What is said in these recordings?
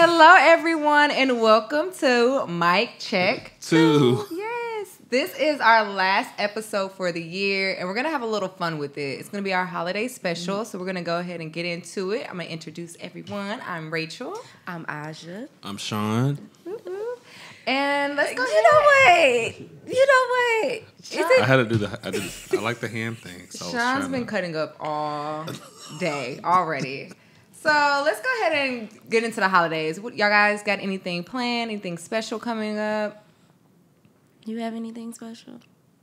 Hello, everyone, and welcome to Mic Check 2. Yes, this is our last episode for the year, and we're going to have a little fun with it. It's going to be our holiday special, so we're going to go ahead and get into it. I'm going to introduce everyone. I'm Rachel. I'm Ajai. I'm Sean. And let's go ahead. You know what? I had to do I like the hand thing. So Sean's been cutting up all day already. So let's go ahead and get into the holidays. Y'all guys got anything planned? Anything special coming up? You have anything special?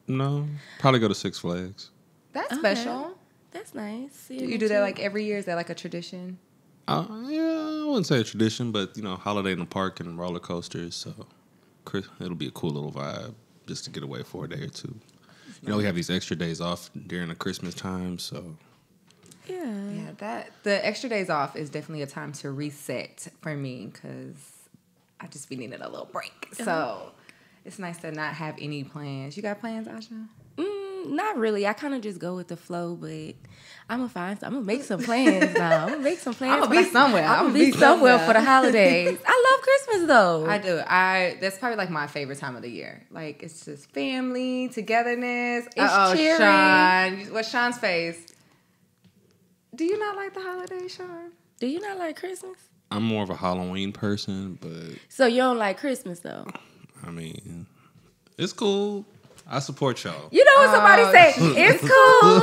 No, probably go to Six Flags. That's special. That's nice. You do that like every year? Is that like a tradition? Yeah, I wouldn't say a tradition, but holiday in the park and roller coasters. So it'll be a cool little vibe just to get away for a day or two. We have these extra days off during the Christmas time, so. Yeah, the extra days off is definitely a time to reset for me because I just be needing a little break. So it's nice to not have any plans. You got plans, Asha? Not really. I kind of just go with the flow, but I'm gonna make some plans now. I'm gonna make some plans. I'm gonna be somewhere. I'm gonna be somewhere for the holidays. I love Christmas though. I do. That's probably like my favorite time of the year. Like it's just family, togetherness. It's cheery. Sean. What's Sean's face? Do you not like the holidays, Sean? Do you not like Christmas? I'm more of a Halloween person, but. So you don't like Christmas though? I mean, it's cool. I support y'all. You know what somebody say? It's cool.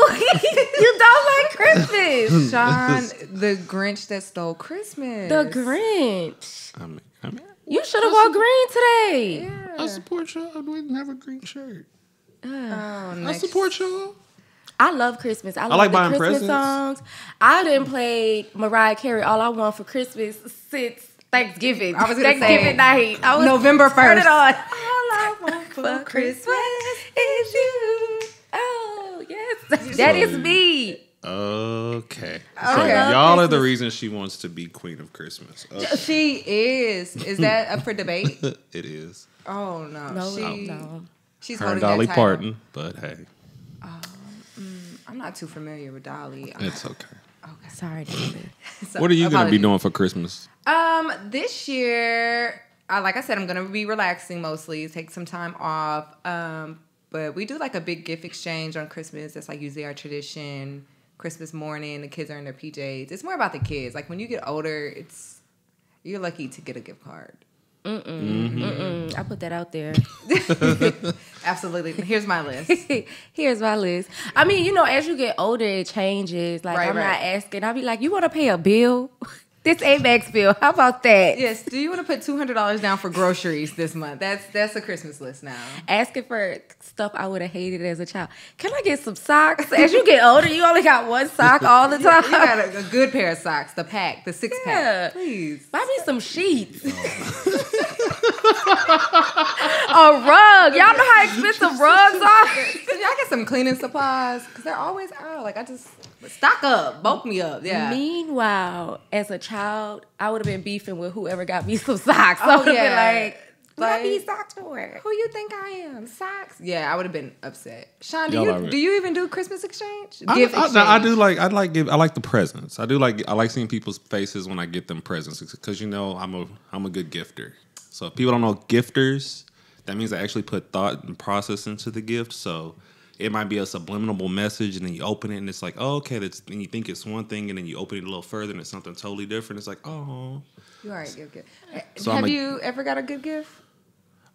You don't like Christmas. Sean, the Grinch that stole Christmas. The Grinch. I mean, You should have wore green today. Yeah. I support y'all. I didn't have a green shirt. I Next. support y'all. I love Christmas. I love like the buying Christmas presents. songs. I didn't play Mariah Carey All I Want for Christmas since Thanksgiving. I was gonna say Thanksgiving night. I was November turn 1st. it on. All I want for Christmas is you. Oh, yes. That is me. Okay. So Okay. y'all are the reason she wants to be queen of Christmas. Okay. She is. Is that up for debate? It is. Oh no. No. She's Her holding and Dolly that title. Parton, but hey, I'm not too familiar with Dolly. it's okay. Okay. Sorry, David. So, What are you going to be apologies. doing for Christmas? This year, like I said, I'm gonna be relaxing mostly, take some time off. But we do like a big gift exchange on Christmas. That's like usually our tradition. Christmas morning, the kids are in their PJs. It's more about the kids. Like when you get older, you're lucky to get a gift card. I put that out there. Absolutely. Here's my list. Here's my list. I mean, as you get older, it changes. Like, I'm not asking. I'll be like, you want to pay a bill? This Amex bill. How about that? Yes. Do you want to put $200 down for groceries this month? That's a Christmas list now. Asking for stuff I would have hated as a child. Can I get some socks? As you get older, you only got one sock all the time. You got a good pair of socks, the 6-pack. Yeah. Please. Buy me some sheets. A rug. Y'all know how expensive rugs are? Can y'all get some cleaning supplies? Because they're always out. Like, I just stock up, bulk me up. Yeah. Meanwhile, as a child, I would have been beefing with whoever got me some socks. I would have been like, what I need socks for? Who you think I am? Socks? Yeah, I would have been upset. Sean, Y'all do you even do Christmas exchange? I do like. I like the presents. I like seeing people's faces when I get them presents because I'm a good gifter. So if people don't know gifters, that means I actually put thought and process into the gift. So it might be a subliminal message, and then you open it, and it's like, oh, okay. And you think it's one thing, and then you open it a little further, and it's something totally different. It's like, oh. You are good. So Have you ever got a good gift?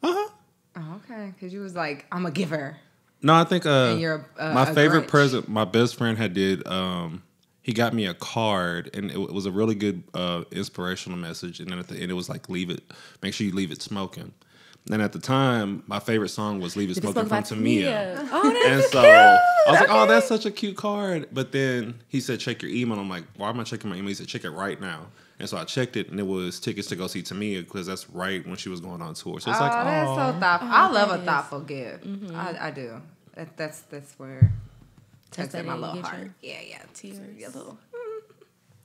Uh-huh. Oh, okay. Because you was like, I'm a giver. No, I think And you're my a favorite Grinch. present my best friend did. He got me a card, and it was a really good inspirational message. And then at the end, it was like, make sure you leave it smoking. And at the time, my favorite song was "Leave It Smoking" from Tamia. Oh, that's And so cute. I was like, "Oh, that's such a cute card." But then he said, "Check your email." I'm like, "Why am I checking my email?" He said, "Check it right now." And so I checked it, and it was tickets to go see Tamia because that's right when she was going on tour. So it's like, oh, that's so thoughtful. I love a thoughtful gift. I do. That's where tugs at my little heart. Yeah, tears. A little.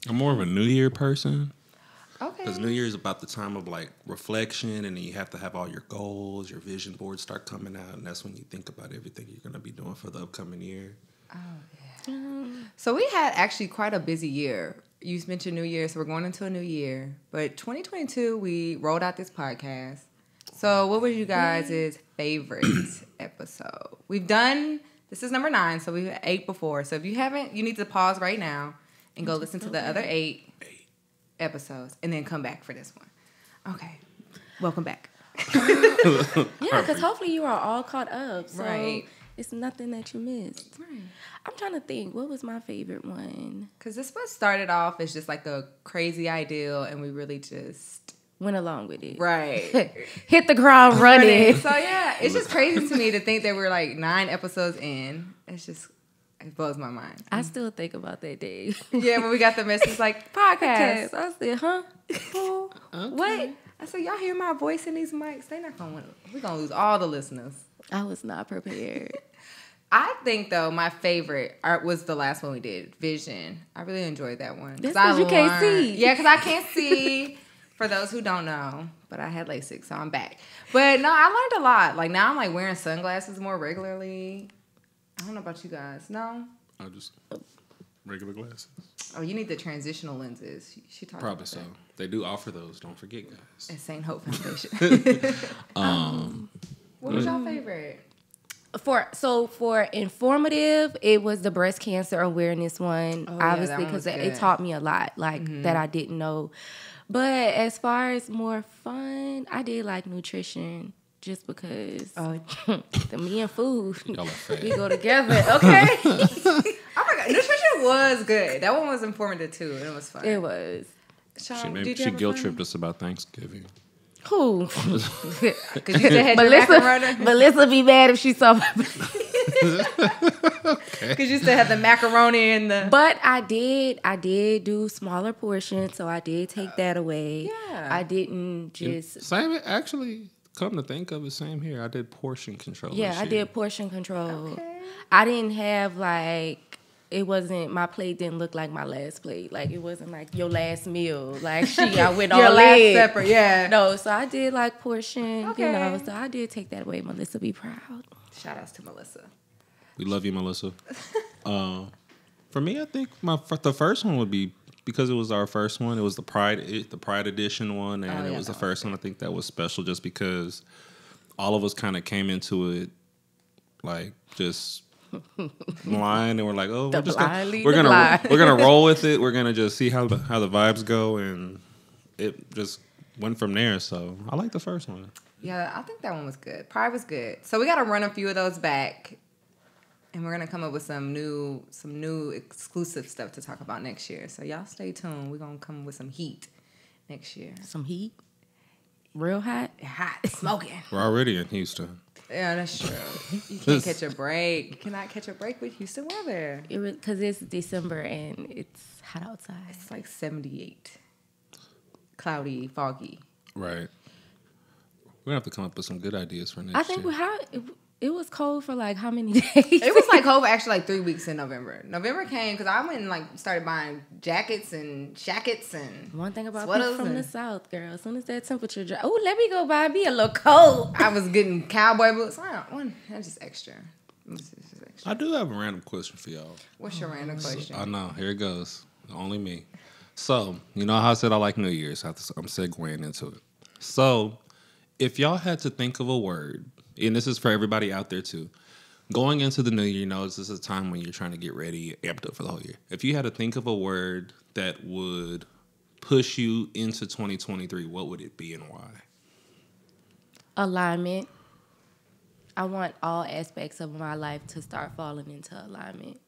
I'm more of a New Year person. Okay. Because New Year is about the time of like reflection, and then you have to have all your goals, your vision boards start coming out, and that's when you think about everything you're going to be doing for the upcoming year. Oh yeah. So we had actually quite a busy year. you mentioned New Year, so we're going into a new year. But 2022, we rolled out this podcast. So what was you guys' favorite episode? We've done, this is number 9, so we've had 8 before. So if you haven't, you need to pause right now and go listen to the other 8 episodes and then come back for this one. Okay. Welcome back. Yeah, because hopefully you are all caught up. So right. It's nothing that you missed. Right. I'm trying to think, what was my favorite one? Because this one started off as just like a crazy ideal, and we really just went along with it. Right. Hit the ground running. So yeah, it's just crazy to me to think that we're like 9 episodes in. It blows my mind. I still think about that day. Yeah, when we got the message like, podcast. I said, huh? Oh, okay. What? I said, y'all hear my voice in these mics? They not gonna we're gonna lose all the listeners. I was not prepared. I think though my favorite was the last one we did, Vision. I really enjoyed that one. That's because you can't see. Yeah, because I can't see. For those who don't know, but I had LASIK, so I'm back. But no, I learned a lot. Like now I'm like wearing sunglasses more regularly. I don't know about you guys. No? I just regular glasses. Oh, you need the transitional lenses. She talked Probably about so. that. They do offer those. Don't forget, guys. At St. Hope Foundation. What was your favorite? For informative, it was the breast cancer awareness one, obviously, because it taught me a lot, like that I didn't know. But as far as more fun, I did like nutrition, just because me and food, we go together. Okay. Oh my God, nutrition was good. That one was informative too, and it was fun. It was. Sean, she guilt tripped us about Thanksgiving. Who? Because you still had your macaroni. Melissa be mad if she saw my. Because you still had the macaroni and the. But I did do smaller portions, so I did take that away. Yeah. I didn't just. Same, actually, come to think of it, same here. I did portion control. Yeah, I did portion control. Okay. I didn't have it wasn't, my plate didn't look like my last plate. Like, it wasn't like your last meal. Like, I went all your last in. supper, yeah. No, so I did like portion, Okay. so I did take that away. Melissa, be proud. Shout outs to Melissa. We love you, Melissa. For me, I think the first one would be, because it was our first one, it was the Pride Edition one, and it was the first one. I think that was special just because all of us kind of came into it like just blind, and we're like, oh, we're gonna roll with it. We're gonna just see how the vibes go, and it just went from there. So I like the first one. Yeah, I think that one was good. Pride was good. So we got to run a few of those back, and we're gonna come up with some new exclusive stuff to talk about next year. So y'all stay tuned. We're gonna come with some heat next year. Some heat, real hot, smoking. We're already in Houston. Yeah, that's true. You can't catch a break. You cannot catch a break with Houston weather. Because it's December and it's hot outside. It's like 78. Cloudy, foggy. Right. We're going to have to come up with some good ideas for next year. I think it was cold for like how many days? It was like cold for actually like 3 weeks in November. November came because I went and like started buying jackets and shackets and one thing about people from the South, girl, as soon as that temperature drops, oh, let me go buy me a little coat. I was getting cowboy boots. That's just extra. I do have a random question for y'all. What's your random question? I know. Here it goes. Only me. So, you know how I said I like New Year's? I'm segueing into it. So, if y'all had to think of a word, and this is for everybody out there too, going into the new year, this is a time when you're trying to get ready, amped up for the whole year. If you had to think of a word that would push you into 2023, what would it be and why? Alignment. I want all aspects of my life to start falling into alignment.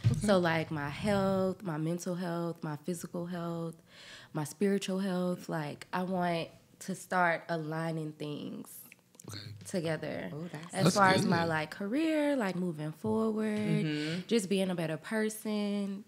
Okay. So like my health, my mental health, my physical health, my spiritual health, like I want to start aligning things together. As far as my like career, like moving forward, just being a better person,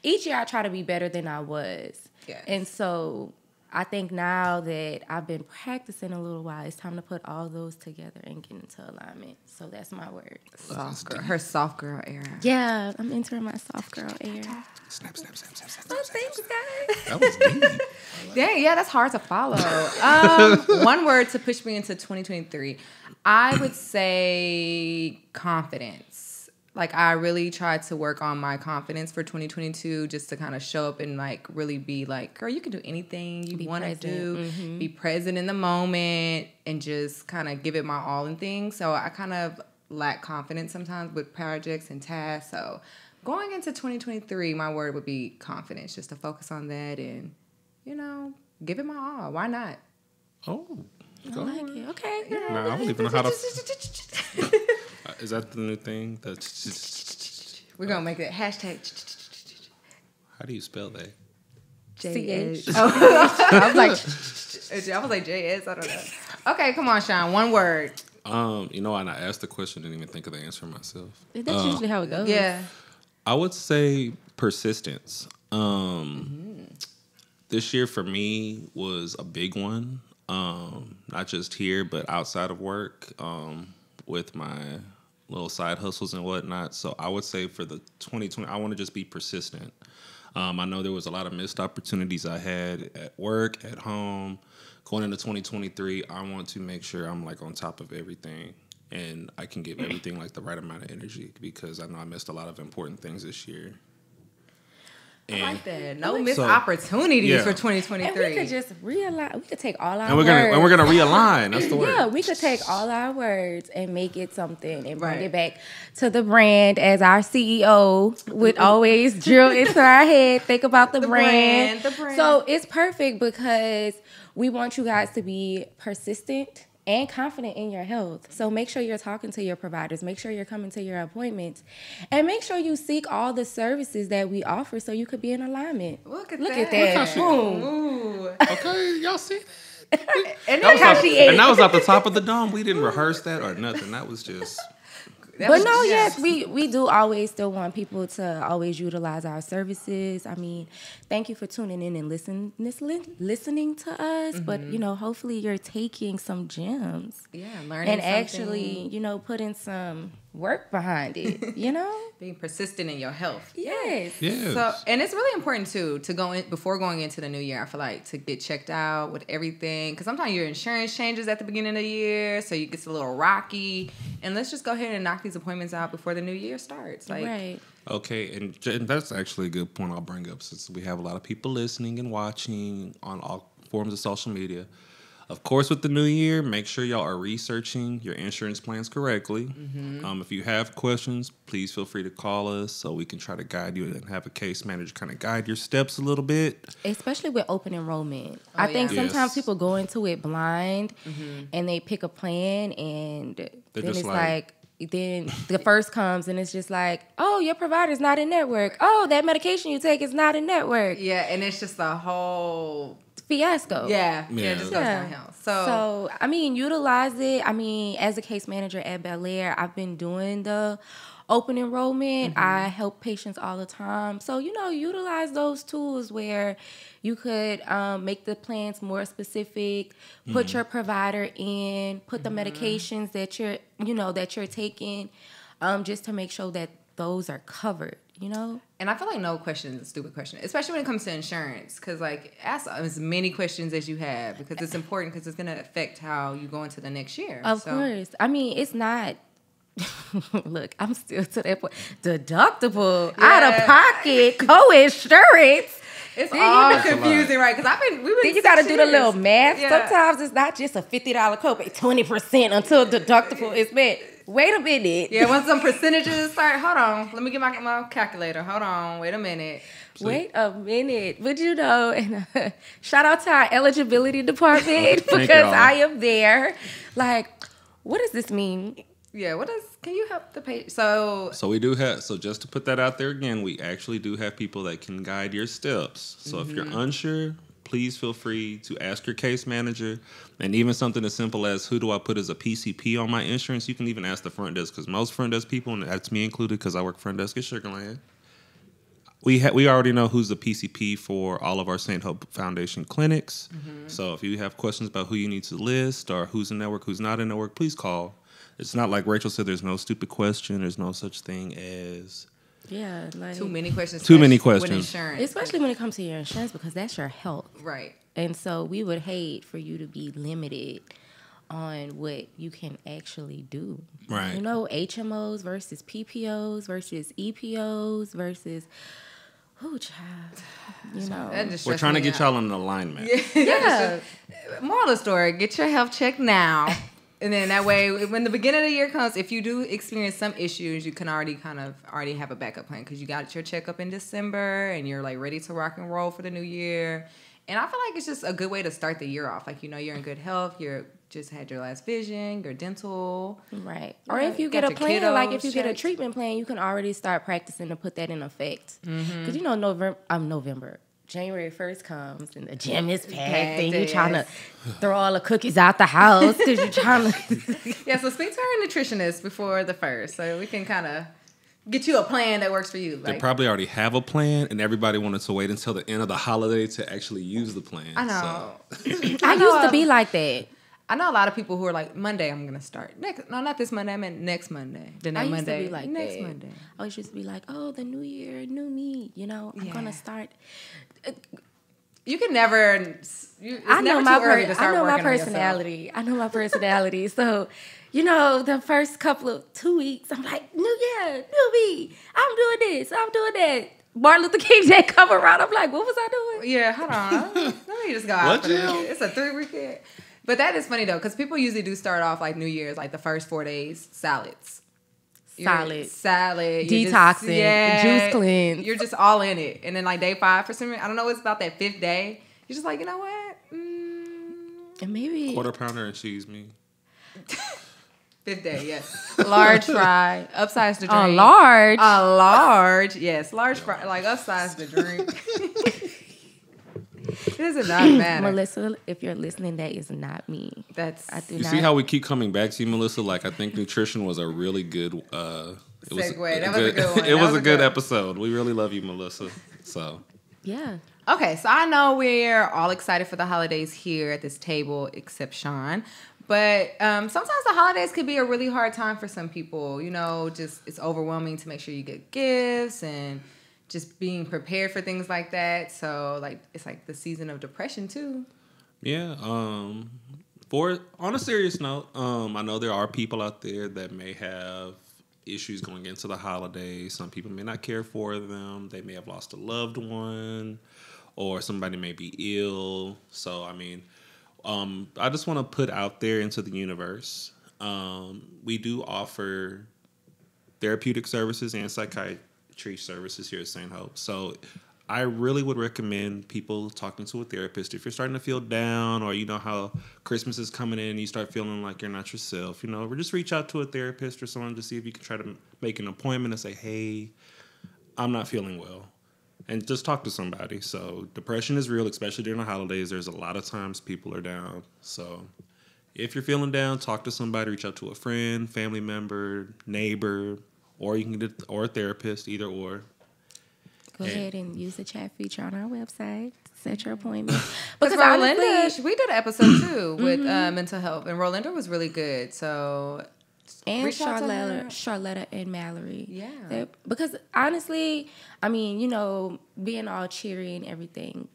each year I try to be better than I was. Yes. And so I think now that I've been practicing a little while, it's time to put all those together and get into alignment. So that's my word. Soft girl. Her soft girl era. Yeah, I'm entering my soft girl era. Snap. Oh, thanks, guys. That was deep. Dang, yeah, that's hard to follow. One word to push me into 2023. I would say confidence. Like, I really tried to work on my confidence for 2022 just to kind of show up and, like, really be like, girl, you can do anything you want to do. Mm-hmm. Be present in the moment and just kind of give it my all in things. So I kind of lack confidence sometimes with projects and tasks. So going into 2023, my word would be confidence, just to focus on that and, you know, give it my all. Why not? Oh, I like it. Okay. no, I don't even know how to. Is that the new thing? We're going to make it hashtag. How do you spell that? CH. Oh, I was like JS. I don't know. Okay, come on, Sean. One word. You know, and I asked the question, didn't even think of the answer myself. That's usually how it goes. Yeah. I would say persistence. This year for me was a big one. Not just here, but outside of work, with my little side hustles and whatnot. So I would say for the 2020, I want to just be persistent. I know there was a lot of missed opportunities I had at work, at home. Going into 2023, I want to make sure I'm like on top of everything and I can give everything like the right amount of energy because I know I missed a lot of important things this year. I like that. No missed opportunities for 2023. And we could just realize, we could take all our and words. we're gonna realign. That's the word. Yeah, we could take all our words and make it something and bring it back to the brand as our CEO would always drill into our head. Think about the brand. The brand. So it's perfect because we want you guys to be persistent and confident in your health. So make sure you're talking to your providers. Make sure you're coming to your appointments. And make sure you seek all the services that we offer so you could be in alignment. Look at Look that. at that. Boom. Ooh. Okay, y'all see that? And Look how she ate. And that was off the top of the dome. We didn't rehearse that or nothing. That was just... But no, yes, we do always still want people to always utilize our services. I mean, thank you for tuning in and listening to us. Mm-hmm. But, you know, hopefully you're taking some gems. Yeah, learning and something. Actually, you know, putting some work behind it, you know? Being persistent in your health. Yes. So, and it's really important too to go in before going into the new year. I feel like to get checked out with everything because sometimes your insurance changes at the beginning of the year, so it gets a little rocky. And let's just go ahead and knock these appointments out before the new year starts. Like, right. Okay, and that's actually a good point I'll bring up since we have a lot of people listening and watching on all forms of social media. Of course, with the new year, make sure y'all are researching your insurance plans correctly. Mm-hmm. If you have questions, please feel free to call us so we can try to guide you and have a case manager kind of guide your steps a little bit. Especially with open enrollment. I think sometimes people go into it blind and they pick a plan and then it's like then the first comes and it's just like, oh, your provider's not in network. Oh, that medication you take is not in network. Yeah, and it's just a whole... fiasco. Yeah, it just goes downhill. So, I mean, utilize it. I mean, as a case manager at Bel Air, I've been doing the open enrollment. I help patients all the time. So, you know, utilize those tools where you could make the plans more specific, put your provider in, put the medications that you're taking, just to make sure that those are covered. You know? And I feel like no question is a stupid question, especially when it comes to insurance. Because, like, ask as many questions as you have because it's important because it's going to affect how you go into the next year. Of course. I mean, it's not... Look, I'm still to that point. Deductible, out of pocket, co-insurance. It's all confusing, right? Because we've been. Then you got to do the little math. Yeah. Sometimes it's not just a $50 copay, 20% until deductible is met. Wait a minute. Yeah, once some percentages start, hold on. Let me get my calculator. Hold on. Wait a minute. Wait a minute. But you know, and shout out to our eligibility department because I am there. Like, what does this mean? Yeah, can you help the patient? So we do have, just to put that out there again, we actually do have people that can guide your steps. So if you're unsure, please feel free to ask your case manager. And even something as simple as, who do I put as a PCP on my insurance? You can even ask the front desk because most front desk people, and that's me included because I work front desk at Sugarland, we already know who's the PCP for all of our St. Hope Foundation clinics. So if you have questions about who you need to list or who's in network, who's not in network, please call. It's not like Rachel said, there's no stupid question. There's no such thing as... Yeah, like... Too many questions. With insurance. Especially when it comes to your insurance because that's your health. Right. And so we would hate for you to be limited on what you can actually do. Right. You know, HMOs versus PPOs versus EPOs versus child. You know. That just We're stressed trying to me get out. y'all in alignment. Yeah. Moral of the story, get your health checked now. And then that way, when the beginning of the year comes, if you do experience some issues, you can already have a backup plan because you got your checkup in December and you're like ready to rock and roll for the new year. And I feel like it's just a good way to start the year off. Like, you know, you're in good health. You're just had your last vision, your dental. Right. You Or know, if you got get a your plan, like if kiddos you get a checked. treatment plan, you can already start practicing to put that in effect. Because, you know, November. January 1st comes and the gym is packed and you're trying to throw all the cookies out the house because you're trying to... Yeah, so speak to our nutritionist before the 1st so we can kind of get you a plan that works for you. They Like, probably already have a plan, and everybody wanted to wait until the end of the holiday to actually use the plan. I know. I used to be like that. I know a lot of people who are like, Monday I'm going to start. Not this Monday, I meant next Monday. Then that I used Monday, to be like next that. Monday. I always used to be like, oh, the new year, new me. You know, I'm going to start... You can never... It's I know never too early to start my working on yourself. personality. I know my personality. So, you know, the first couple of 2 weeks, I'm like, new year, new me. I'm doing this. I'm doing that. Martin Luther King Day come around. I'm like, what was I doing? Yeah, hold on. Let me just go out What for this. you? It's a 3-week year. But that is funny, though, because people usually do start off like New Year's, like the first 4 days, salads. Salad. Detoxing, juice cleanse. You're just all in it. And then like day 5, for some reason, I don't know, it's about that 5th day. You're just like, you know what? And maybe... Quarter pounder and cheese me. 5th day, yes. Large fry, upsize the drink. A large? A large, yes. Large fry, like upsize the drink. It does not matter. Melissa, if you're listening, that is not me. You see how we keep coming back to you, Melissa? Like, I think nutrition was a really good... Segue. That was a good one. It was a good episode. We really love you, Melissa. So... Yeah. Okay, so I know we're all excited for the holidays here at this table, except Sean. But sometimes the holidays could be a really hard time for some people. You know, just it's overwhelming to make sure you get gifts and just being prepared for things like that. So, like, it's like the season of depression, too. Yeah. On a serious note, I know there are people out there that may have issues going into the holidays. Some people may not care for them. They may have lost a loved one, or somebody may be ill. So, I mean, I just want to put out there into the universe. We do offer therapeutic services and psychiatry services here at St. Hope. So I really would recommend people talking to a therapist. If you're starting to feel down, or you know how Christmas is coming in and you start feeling like you're not yourself, you know, or just reach out to a therapist or someone to see if you can try to make an appointment and say, hey, I'm not feeling well. And just talk to somebody. So depression is real, especially during the holidays. There's a lot of times people are down. So if you're feeling down, talk to somebody, reach out to a friend, family member, neighbor, or you can get a therapist, either or. Go ahead and use the chat feature on our website. Set your appointment. Because Rolinda, we did an episode too with mental health, and Rolinda was really good. So and reach out to her. Charlotta and Mallory. Yeah. Because honestly, I mean, you know, being all cheery and everything,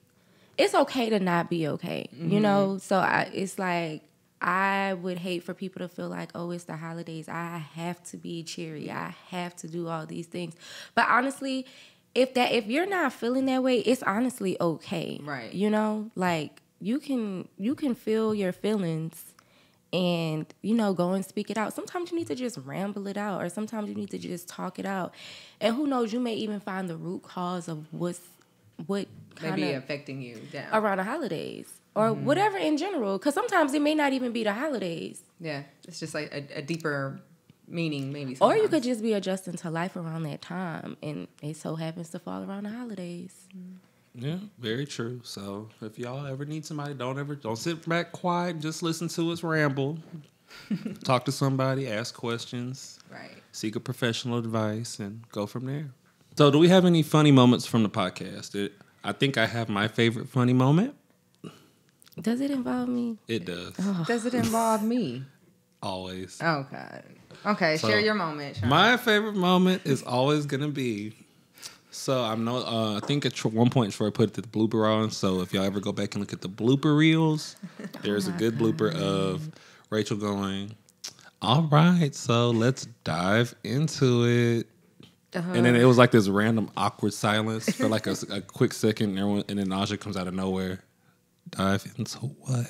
it's okay to not be okay. You know, so it's like, I would hate for people to feel like, oh, it's the holidays, I have to be cheery, I have to do all these things. But honestly, if you're not feeling that way, it's honestly okay. Right. You know, like you can feel your feelings and, you know, go and speak it out. Sometimes you need to just ramble it out, or sometimes you need to just talk it out. And who knows, you may even find the root cause of what may be affecting you down around the holidays. Or whatever in general, because sometimes it may not even be the holidays. Yeah, it's just like a deeper meaning, maybe. Sometimes. Or you could just be adjusting to life around that time, and it so happens to fall around the holidays. Yeah, very true. So if y'all ever need somebody, don't sit back quiet. Just listen to us ramble. Talk to somebody, ask questions, right? Seek a professional advice, and go from there. So, do we have any funny moments from the podcast? I think I have my favorite funny moment. Does it involve me? It does. Oh. Does it involve me? Always. Oh, God. Okay, so, share your moment, Sean. My favorite moment is always going to be... So, I think at one point Troy put the blooper on. So, if y'all ever go back and look at the blooper reels, there's a good blooper of Rachel going, all right, so let's dive into it. And then it was like this random awkward silence for like a quick second, and then Aja comes out of nowhere. Dive into what?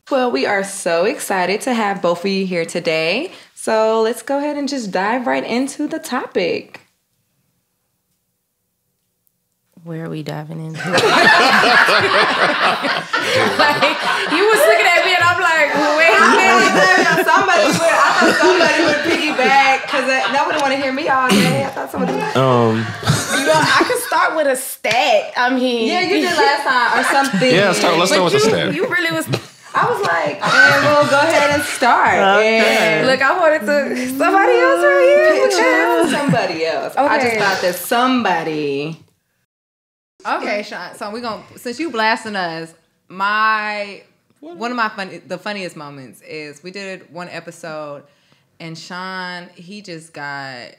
Well, we are so excited to have both of you here today. So let's go ahead and just dive right into the topic. Where are we diving into? Like, you was looking at me and I'm like, wait a minute. I thought somebody would piggyback because nobody want to hear me all day. I thought somebody would. I could start with a stat. I mean, Yeah, you did last time or something. Yeah, let's start with the stat. You really was. I was like, and we'll go ahead and start. Okay. And Look, I wanted to. Somebody else right here. somebody else. Okay. I just thought that somebody. Okay, Sean. So since you blasting us, one of the funniest moments is we did one episode, and Sean, he just got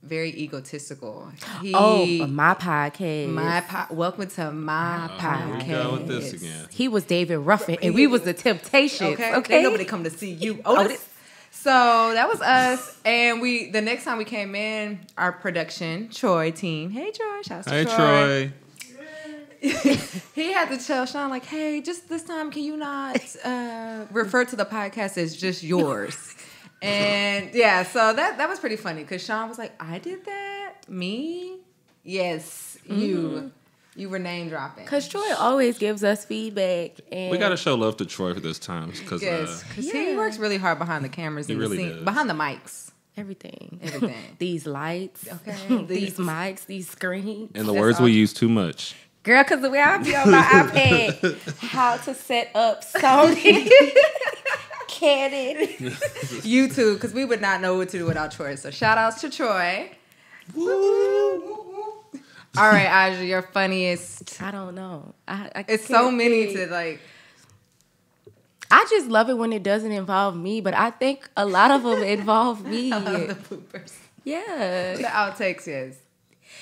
very egotistical. My podcast. Welcome to my podcast. Here we go with this again. He was David Ruffin, and we was the Temptations. Okay. Ain't nobody come to see you, Otis. So that was us, and the next time we came in, our production Troy team. Hey Troy, shouts to Troy. He had to tell Sean like, hey, just this time, can you not refer to the podcast as just yours? And yeah, so that was pretty funny because Sean was like, I did that? Me? Yes, you. You were name dropping. Because Troy always gives us feedback. And We got to show love to Troy for this time. Because he works really hard behind the cameras and really the scene, does. behind the mics. Everything. These lights. Okay. These mics. These screens. And the words we use too much. Girl, because the way I be on my iPad, how to set up Sony, Canon, YouTube, because we would not know what to do without Troy. So shout outs to Troy. All right, Aja, your funniest. I don't know. It's so many to like. I just love it when it doesn't involve me, but I think a lot of them involve me. I love the bloopers. Yeah. The outtakes, yes.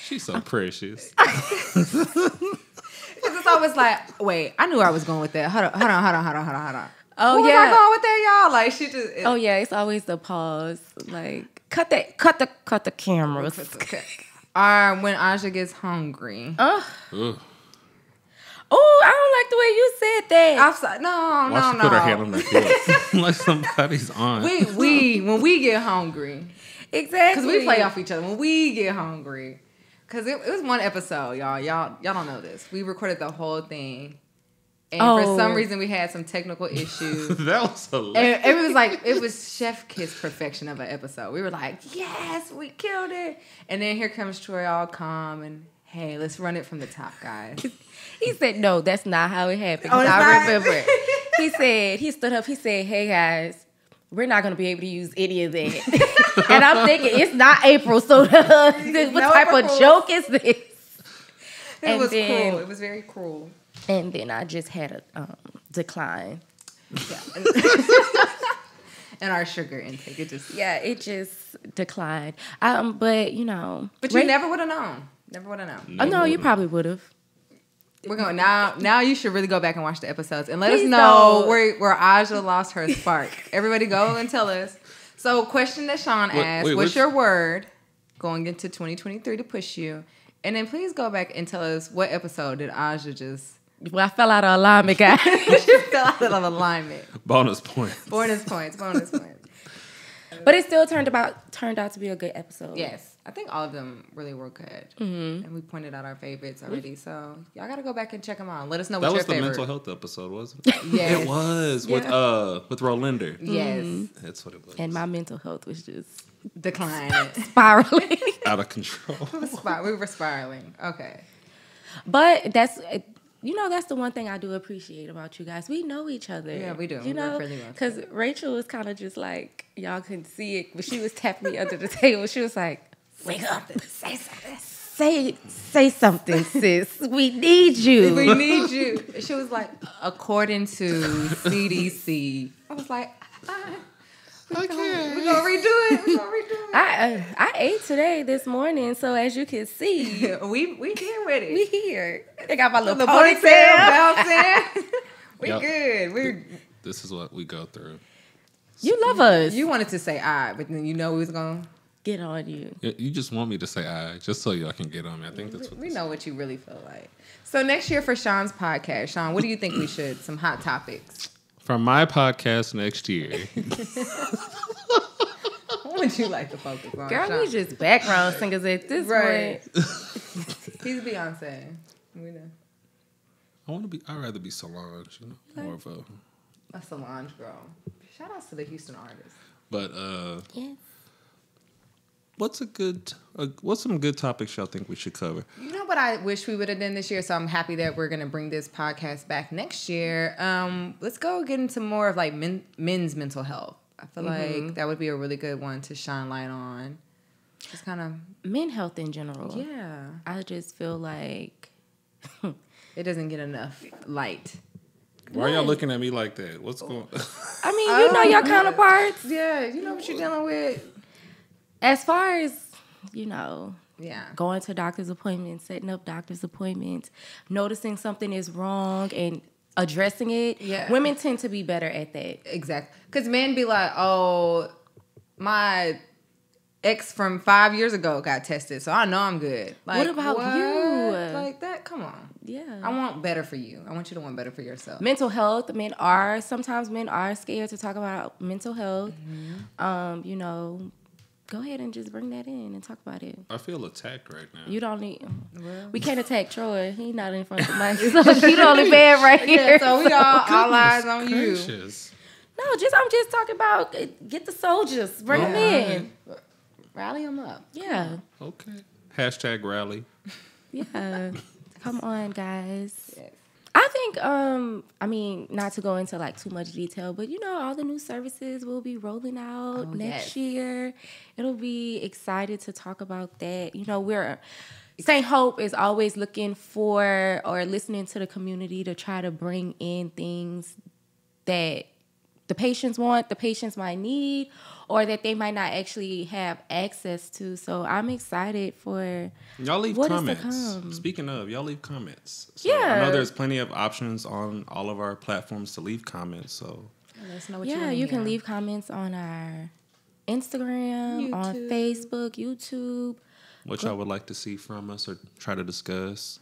She's so precious. Because it's always like, wait, I knew I was going with that. Hold on. Oh, Where yeah. was I going with that, y'all? Like, she just. Oh, yeah. It's always the pause. Like, cut the cameras. Okay. When Aja gets hungry. Ugh. Oh, I don't like the way you said that. I'm sorry. No. Why she put her hand on her hips like somebody's on? When we get hungry. Exactly. Because we play off each other. When we get hungry. Because it was one episode, y'all. Y'all don't know this. We recorded the whole thing. And for some reason, we had some technical issues. That was hilarious. And it was chef kiss perfection of an episode. We were like, yes, we killed it. And then here comes Troy all calm and, hey, let's run it from the top, guys. He said, no, that's not how it happened. Oh, I remember. He stood up, he said, hey, guys, we're not going to be able to use any of that. And I'm thinking, it's not April, so what type of joke is this? It was cruel. It was very cruel. And then I just had a decline. Yeah. And our sugar intake, it just declined. But you know, but you never would have known. Never would have known. Oh no, you probably would have. We're going now. You should really go back and watch the episodes and let us know where Aja lost her spark. Everybody, go and tell us. So, question that Sean asked: what's your word going into 2023 to push you? And then please go back and tell us what episode did Aja just. Well, I fell out of alignment, guys. She fell out of alignment. Bonus points. Bonus points. But it still turned out to be a good episode. Yes. I think all of them really were good. Mm-hmm. And we pointed out our favorites already. So y'all got to go back and check them out. Let us know what's your favorite. That was the mental health episode, wasn't it? Yes. It was with Rolinder. Yes. Mm-hmm. That's what it was. And my mental health was just declining. Spiraling. Out of control. We were spiraling. Okay. But that's the one thing I do appreciate about you guys. We know each other. Yeah, we do. You know, really well. because Rachel was kind of just like, y'all couldn't see it, but she was tapping me under the table. She was like, say something. Say something. Say something, sis. We need you. We need you. She was like, according to CDC. I was like, we're gonna redo it. I ate today this morning, so as you can see, we here with it. We here. I got my little ponytail bouncing. We Yep. good. This is what we go through. You love us. You wanted to say I, but then you know we was going to. Get on you. You just want me to say I, just so y'all can get on me. I think that's what We know what you really feel like. So next year for Sean's podcast, Sean, what do you think we should? Some hot topics. For my podcast next year. What would you like to focus on, Girl, Sean? we just background singers at this Right. point. He's Beyonce. We know. I'd rather be Solange, you know, more of A Solange girl. Shout outs to the Houston artists. But Yes. what's some good topics y'all think we should cover? You know what I wish we would have done this year? So I'm happy that we're going to bring this podcast back next year. Let's go get into more of like men's mental health. I feel like that would be a really good one to shine light on. Just kind of... Men health in general. Yeah. I just feel like... It doesn't get enough light. Why are y'all looking at me like that? What's going on? I mean, you know your counterparts. Yeah, you know what you're dealing with. As far as, you know... Yeah. Going to doctor's appointments, setting up doctor's appointments, noticing something is wrong and addressing it. Yeah. Women tend to be better at that. Exactly. Because men be like, oh, my ex from 5 years ago got tested, so I know I'm good. Like, What about you? Like that? Come on. Yeah. I want better for you. I want you to want better for yourself. Mental health. Sometimes men are scared to talk about mental health. You know, go ahead and just bring that in and talk about it. I feel attacked right now. You don't need. Well. We can't attack Troy. He not in front of the mic, so he the only man right here. Yeah, so we all eyes on you. Gracious. No, I'm just talking about get the soldiers, bring them in. Rally them up. Yeah, Okay. Hashtag rally. yeah. Come on, guys. Yes. I think, I mean, not to go into like too much detail, but you know, all the new services will be rolling out next year. It'll be excited to talk about that. You know, St. Hope is always looking for or listening to the community to try to bring in things that the patients want, the patients might need, or that they might not actually have access to. So I'm excited for Y'all leave what is to comments. come. Speaking of, y'all leave comments. So Yeah. I know there's plenty of options on all of our platforms to leave comments. So Let us know what Yeah, wanna you can hear. leave comments on our Instagram, on YouTube. Facebook, YouTube. what y'all would like to see from us or try to discuss.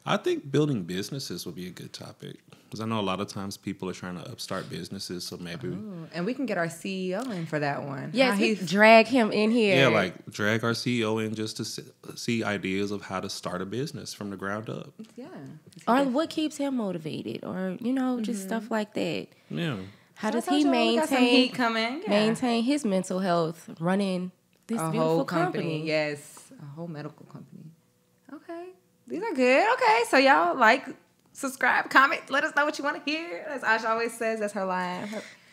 I think building businesses would be a good topic. Because I know a lot of times people are trying to upstart businesses. So maybe, Ooh, and we can get our CEO in for that one. Yes, How we drag him in here. yeah, like drag our CEO in just to see ideas of how to start a business from the ground up. Yeah. Or what keeps him motivated, or you know, just stuff like that. Yeah. How So I does told he y'all we got some heat maintain coming? Yeah. maintain his mental health running this a beautiful whole company. Yes, a whole medical company. Okay, these are good. Okay, so y'all like, subscribe, comment, let us know what you want to hear. As Asha always says, that's her line.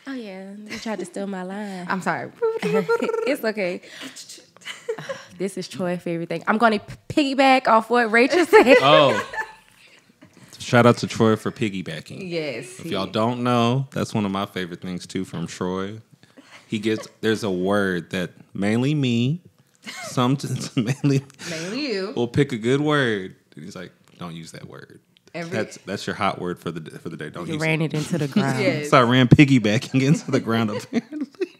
Oh yeah, you tried to steal my line. I'm sorry. It's okay. This is Troy's favorite thing. I'm going to piggyback off what Rachel said. Oh. Shout out to Troy for piggybacking. Yes. If y'all don't know, that's one of my favorite things too from Troy. There's a word that mainly me, mainly you. will pick a good word. And he's like, don't use that word. Every- That's your hot word for the day. Don't You use ran it into the ground. Yes. So I ran piggybacking into the ground apparently.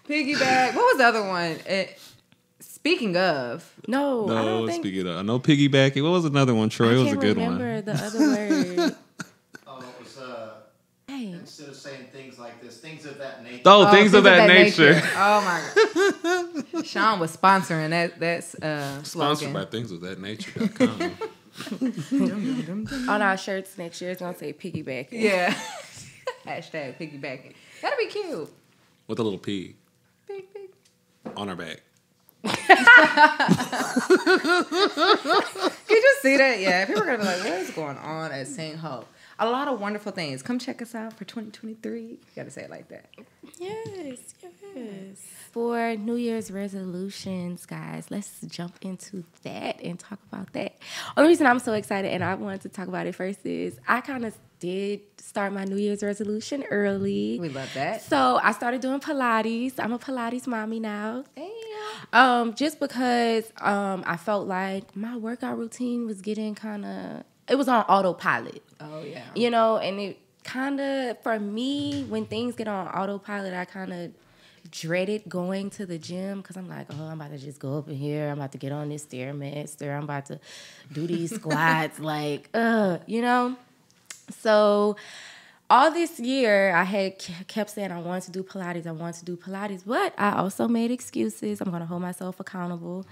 Piggyback. What was the other one? Speaking of, No, I No, don't think. speaking of, I know piggybacking. What was another one, Troy? I It was a can't good remember one. the other word. Oh, it was Hey. instead of saying things like this, things of that nature. Oh, things of that nature. Oh my god. Sean was sponsoring that Sponsored by slogan. thingsofThatnature.com. On our shirts next year, it's going to say piggyback. Yeah. Hashtag piggybacking. That'd be cute. With a little pig Pig, pig. on our back. Could you see that? Yeah, people are gonna be like, "What is going on at St. Hope?" A lot of wonderful things. Come check us out for 2023. You gotta say it like that. Yes. For New Year's resolutions, guys, let's jump into that and talk about that. Only reason I'm so excited and I wanted to talk about it first is I kind of did start my New Year's resolution early. We love that. So I started doing Pilates. I'm a Pilates mommy now. Damn. Just because I felt like my workout routine was getting it was on autopilot. Oh yeah. You know, and kind of, for me, when things get on autopilot, I kind of dreaded going to the gym because I'm like, oh, I'm about to just go up in here. I'm about to get on this Stairmaster. I'm about to do these squats. Like, you know? So all this year, I had kept saying I wanted to do Pilates, but I also made excuses. I'm going to hold myself accountable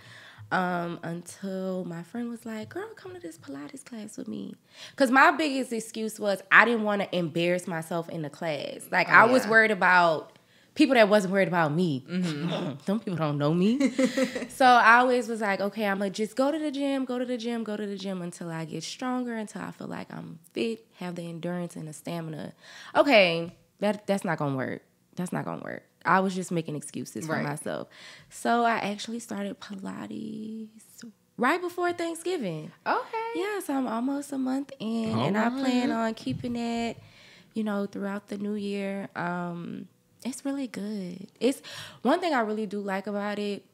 until my friend was like, girl, come to this Pilates class with me. Because my biggest excuse was I didn't want to embarrass myself in the class. Like, I was worried about people that wasn't worried about me. Mm-hmm. Some people don't know me. So I always was like, okay, I'm going to just go to the gym until I get stronger, until I feel like I'm fit, have the endurance and the stamina. Okay, that's not going to work. That's not going to work. I was just making excuses for myself. So I actually started Pilates right before Thanksgiving. Okay. Yeah, so I'm almost a month in, and I plan on keeping it, you know, throughout the new year. It's really good. It's one thing I really do like about it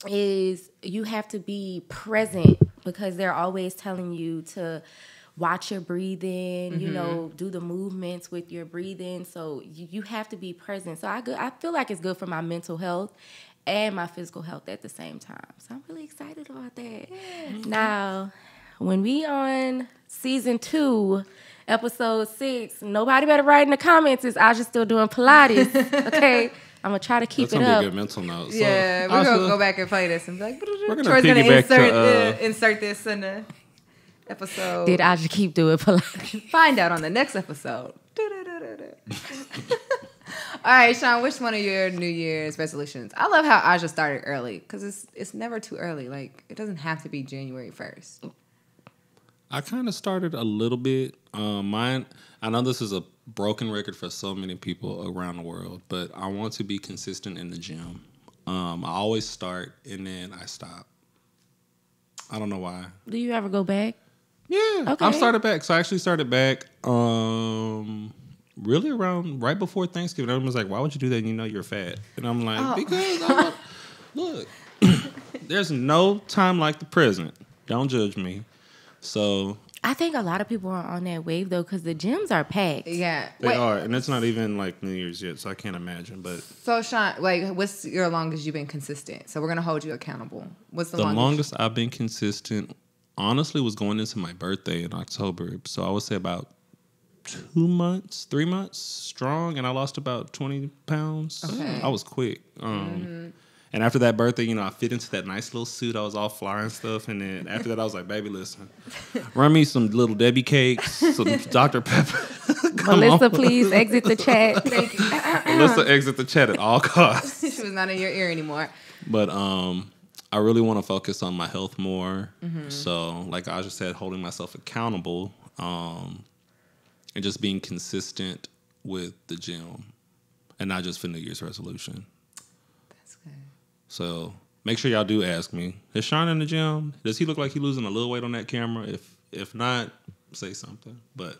is you have to be present because they're always telling you to watch your breathing, you know, do the movements with your breathing. So you have to be present. So I feel like it's good for my mental health and my physical health at the same time. So I'm really excited about that. Yes. Now, when we on season 2, episode 6, nobody better write in the comments is Ajai still doing Pilates. Okay? I'm going to try to keep it up. That's going to be a good mental note. So, yeah, we're going to go back and play this and be like, we're going Troy's to insert this in the episode. Did Ajai keep doing Pilates? Find out on the next episode. All right, Sean, which one of your New Year's resolutions? I love how Ajai started early because it's never too early. Like, it doesn't have to be January 1st. I kind of started a little bit. Mine, I know this is a broken record for so many people around the world, but I want to be consistent in the gym. I always start and then I stop. I don't know why. Do you ever go back? Yeah, okay. I've started back. So I actually started back really around right before Thanksgiving. Everyone was like, why would you do that and you know you're fat? And I'm like, because, look, there's no time like the present. Don't judge me. So I think a lot of people are on that wave though because the gyms are packed. Yeah, they are, and it's not even like New Year's yet, so I can't imagine. But so Sean, like, what's your longest you've been consistent? So we're gonna hold you accountable. What's the longest I've been consistent? Honestly, was going into my birthday in October, so I would say about 2 months, 3 months strong, and I lost about 20 pounds. Okay. I was quick. And after that birthday, you know, I fit into that nice little suit. I was all fly and stuff. And then after that, I was like, baby, listen, run me some Little Debbie cakes, some Dr. Pepper. Melissa, please exit the chat. Thank you. Melissa, exit the chat at all costs. She was not in your ear anymore. But I really want to focus on my health more. Mm-hmm. So, like I just said, holding myself accountable and just being consistent with the gym and not just for New Year's resolution. So make sure y'all do ask me. Is Sean in the gym? Does he look like he's losing a little weight on that camera? If not, say something. But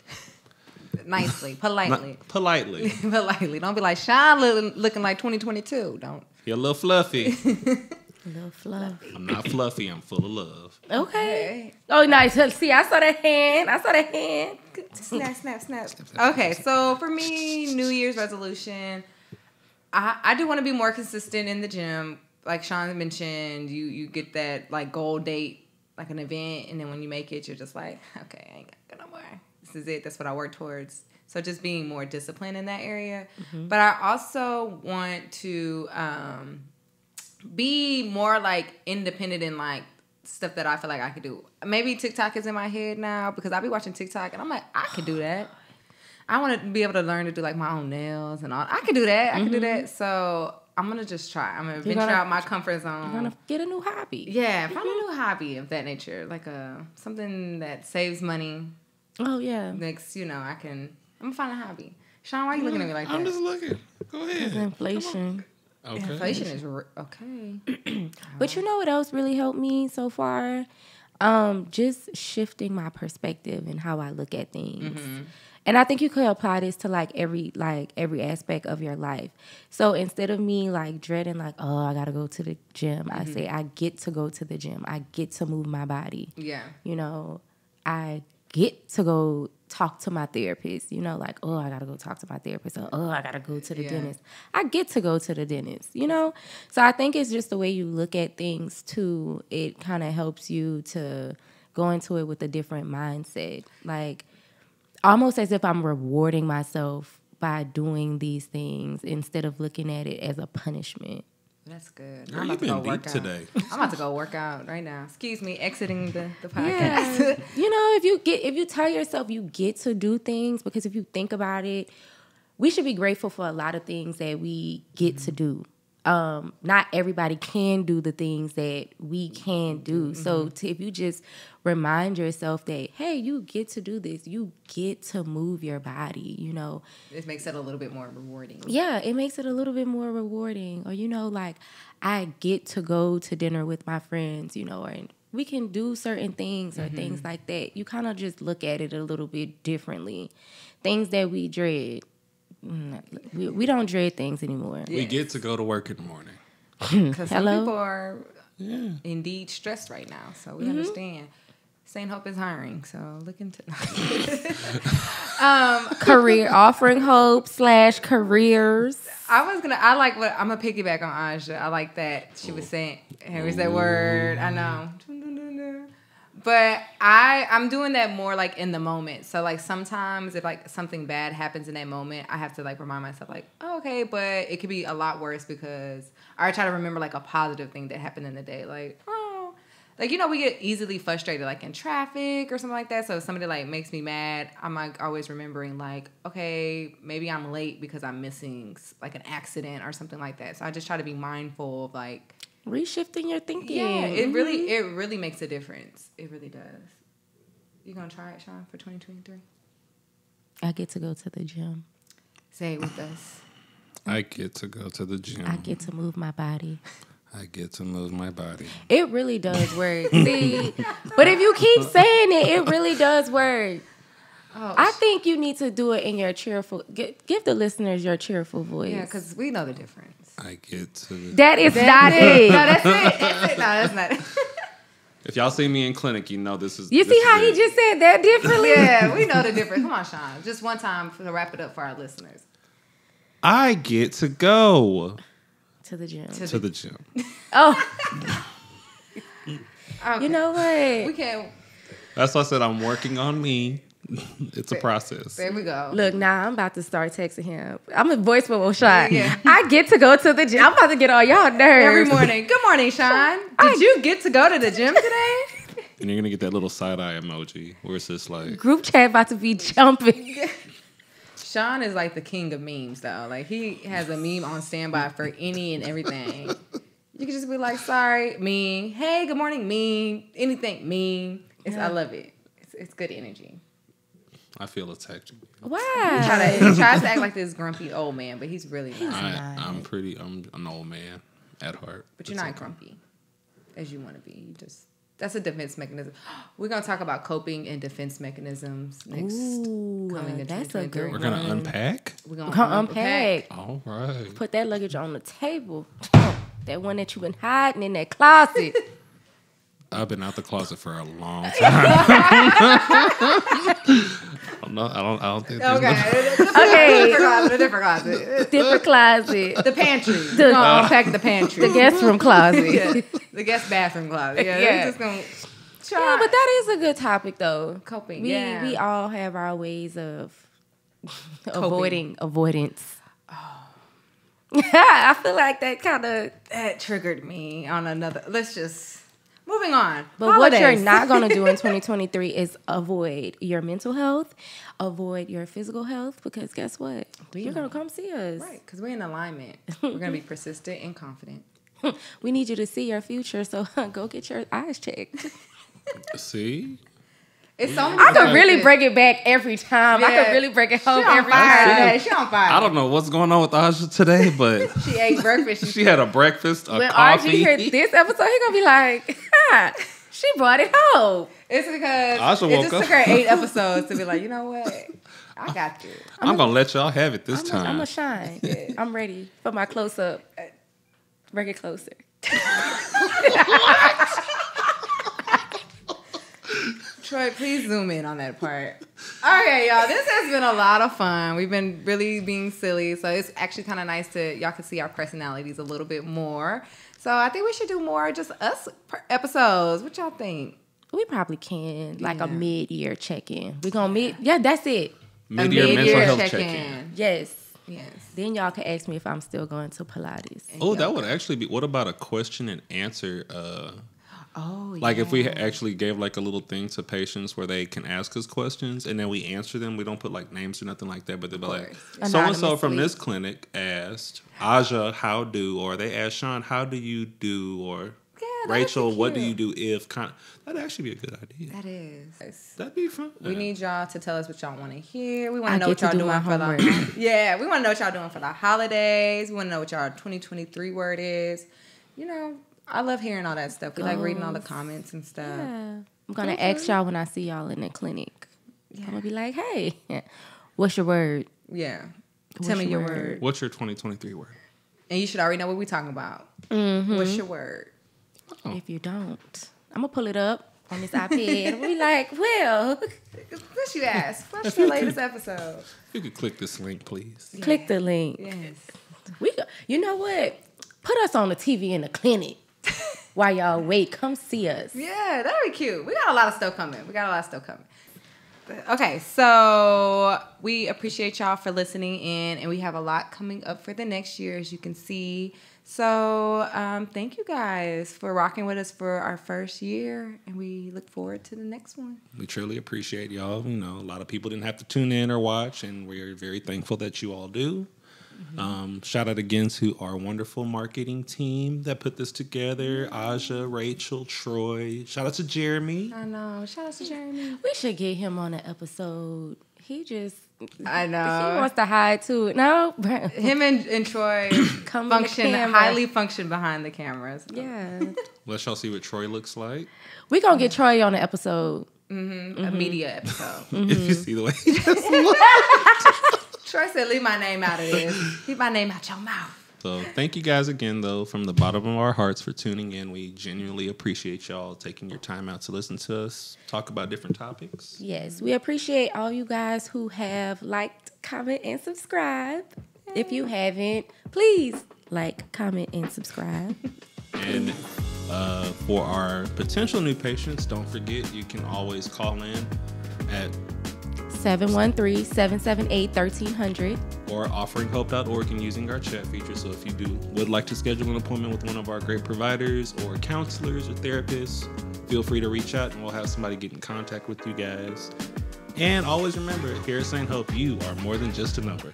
nicely, politely. Politely. Politely. Don't be like, Sean looking like 2022. Don't. You're a little fluffy. A little fluff. I'm not fluffy. I'm full of love. Okay. Oh, nice. See, I saw that hand. Snap. Okay, so for me, New Year's resolution, I do want to be more consistent in the gym. Like Sean mentioned, you get that like goal date, like an event, and then when you make it, you're just like, okay, I ain't got no more. This is it. That's what I work towards. So just being more disciplined in that area. Mm-hmm. But I also want to be more like independent in like stuff that I feel like I could do. Maybe TikTok is in my head now because I be watching TikTok and I'm like, I could do that. I want to be able to learn to do like my own nails and all. I can do that. I can do that. So I'm going to just try. I'm going to venture out my comfort zone. You're going to get a new hobby. Yeah, find a new hobby of that nature. Like something that saves money. Oh, yeah. Next, I'm going to find a hobby. Sean, why are you looking at me like that? I'm just looking. Go ahead. It's inflation. Okay. Inflation is okay. But you know what else really helped me so far? Just shifting my perspective and how I look at things. Mm-hmm. And I think you could apply this to like every aspect of your life. So instead of me like dreading like, oh, I gotta go to the gym, I say I get to go to the gym. I get to move my body. Yeah. I get to go talk to my therapist. You know, like, oh, I got to go talk to my therapist. Or, oh, I got to go to the dentist. I get to go to the dentist, you know? So I think it's just the way you look at things, too. It kind of helps you to go into it with a different mindset. Like, almost as if I'm rewarding myself by doing these things instead of looking at it as a punishment. That's good. Girl, I'm you about to go been work deep out today. I'm about to go work out right now. Excuse me, exiting the podcast. Yeah. You know, if you tell yourself you get to do things, because if you think about it, we should be grateful for a lot of things that we get to do. Not everybody can do the things that we can do. So if you just remind yourself that, hey, you get to do this, you get to move your body, you know. It makes it a little bit more rewarding. Yeah, it makes it a little bit more rewarding. Or, you know, like, I get to go to dinner with my friends, you know, and we can do certain things or things like that. You kind of just look at it a little bit differently. Things that we dread. We don't dread things anymore. We get to go to work in the morning. Because some Hello? people are indeed stressed right now. So we understand. St. Hope is hiring. So look into Career offering hope / careers. I'm gonna piggyback on Aja. I like that she was saying, here's that word. I know. But I'm doing that more like in the moment. So like sometimes if like something bad happens in that moment, I have to like remind myself like, oh, okay, but it could be a lot worse because I try to remember like a positive thing that happened in the day. Like, oh, like, you know, we get easily frustrated like in traffic or something like that. So if somebody like makes me mad, I'm like always remembering like, okay, maybe I'm late because I'm missing like an accident or something like that. So I just try to be mindful of like, Reshifting your thinking. yeah, it really makes a difference. It really does. You gonna try it, Sean, for 2023? I get to go to the gym. Say it with us. I get to go to the gym. I get to move my body. I get to move my body. It really does work. See, but if you keep saying it, it really does work. Oh, I think you need to do it in your cheerful. Give the listeners your cheerful voice. yeah, because we know the difference. I get to. That is not it. No, that's it. That's it. No, that's not it. If y'all see me in clinic, you know this is. You this see is how it. he just said that differently? Yeah, we know the difference. Come on, Sean. Just one time to wrap it up for our listeners. I get to go To the gym. to the gym. Oh, Okay. you know we what? can't. That's why I said I'm working on me. It's a process. There we go. Look, now I'm about to start texting him. I'm a voice memo shot. Yeah. I get to go to the gym. I'm about to get all y'all nerves. Every morning. Good morning, Sean. Did you get to go to the gym today? And you're gonna get that little side eye emoji where it's just like, Group chat about to be jumping. Sean is like the king of memes, though. Like, he has a meme on standby for any and everything. You can just be like, sorry, meme. Hey, good morning, meme. Anything, meme. I love it. It's good energy. I feel attacked. Why? He tries to act like this grumpy old man, but he's really not. I'm an old man at heart. But you're not grumpy as you want to be. That's a defense mechanism. We're going to talk about coping and defense mechanisms next. Coming in that's a 2023. good We're gonna one. unpack. We're We're gonna unpack. All right. Put that luggage on the table. That one that you've been hiding in that closet. I've been out the closet for a long time. I don't think. there's Okay. A different closet. Different closet. The pantry. We're going to unpack the pantry. The guest room closet. Yeah. The guest bathroom closet. Yeah. Yeah. We're just going to try. Yeah, but that is a good topic though. Coping, We all have our ways of avoidance. Oh. I feel like that triggered me on another. Let's just moving on. But Holidays. what you're not going to do in 2023 is avoid your mental health, avoid your physical health, because guess what? You're going to come see us. Right, because we're in alignment. We're going to be persistent and confident. We need you to see your future, so go get your eyes checked. See? It's so I could really break it back every time. I Yeah. could really break it home She on every fire time. today. She on fire. I don't know what's going on with Aja today, but She ate breakfast. she had a breakfast, a When coffee. RG heard this episode, he gonna be like, ha, she brought it home. It's because Asha it woke just up. took her 8 episodes to be like, you know what? I got you. I'm gonna let y'all have it this time. I'm gonna shine. I'm ready for my close up. Bring it closer. Troy, please zoom in on that part. Okay, y'all. This has been a lot of fun. We've been really being silly, so it's actually kind of nice to y'all can see our personalities a little bit more. So I think we should do more just us episodes. What y'all think? We probably can, like a Yeah. mid-year check-in. We're going to yeah, that's it. Mid-year mental health check-in. Yes. Yes. Then y'all can ask me if I'm still going to Pilates. Oh, that would actually be. What about a question and answer? Oh, Like if we yeah. actually gave like a little thing to patients where they can ask us questions and then we answer them. We don't put like names or nothing like that, but they'll be like, course. so and so from Anonymously. this clinic asked Aja, how do, or they asked Sean, how do you do, or Yeah, that'd Rachel, be what do you cute. do if? That'd actually be a good idea. That is. That'd be fun. We need y'all to tell us what y'all want to hear. We want I to know get what to y'all do doing my for homework. the yeah. We want to know what y'all doing for the holidays. We want to know what y'all 2023 word is. You know, I love hearing all that stuff. We like reading all the comments and stuff. Yeah. I'm going to ask y'all when I see y'all in the clinic. I'm going to be like, hey, what's your word? Yeah. What's Tell me your your word. word? What's your 2023 word? And you should already know what we're talking about. Mm-hmm. What's your word? Oh. If you don't, I'm going to pull it up on this iPad. And we like, well, Since you asked, what's the latest episode? If you could click this link, please. click the link. Yes. You know what? Put us on the TV in the clinic while y'all wait. Come see us. Yeah, that'd be cute. We got a lot of stuff coming. But, okay, so we appreciate y'all for listening in, and we have a lot coming up for the next year, as you can see. So thank you guys for rocking with us for our first year, and we look forward to the next one. We truly appreciate y'all. You know, a lot of people didn't have to tune in or watch, and we're very thankful that you all do. Shout out again to our wonderful marketing team that put this together. Aja, Rachel, Troy. Shout out to Jeremy. I know. Shout out to Jeremy. We should get him on an episode. He just, I he know. wants to hide too. No? Him and Troy Come in the camera. highly function behind the cameras. Yeah. Let y'all see what Troy looks like. We going to get Troy on the episode. A media episode. If you see the way he just looks. Troy said, leave my name out of this. Keep my name out your mouth. So thank you guys again, though, from the bottom of our hearts for tuning in. We genuinely appreciate y'all taking your time out to listen to us talk about different topics. Yes, we appreciate all you guys who have liked, comment, and subscribe. If you haven't, please like, comment, and subscribe. And for our potential new patients, don't forget you can always call in at 713-778-1300. or offeringhope.org and using our chat feature. So if you would like to schedule an appointment with one of our great providers or counselors or therapists, feel free to reach out and we'll have somebody get in contact with you guys. And always remember, here at St. Hope, you are more than just a number.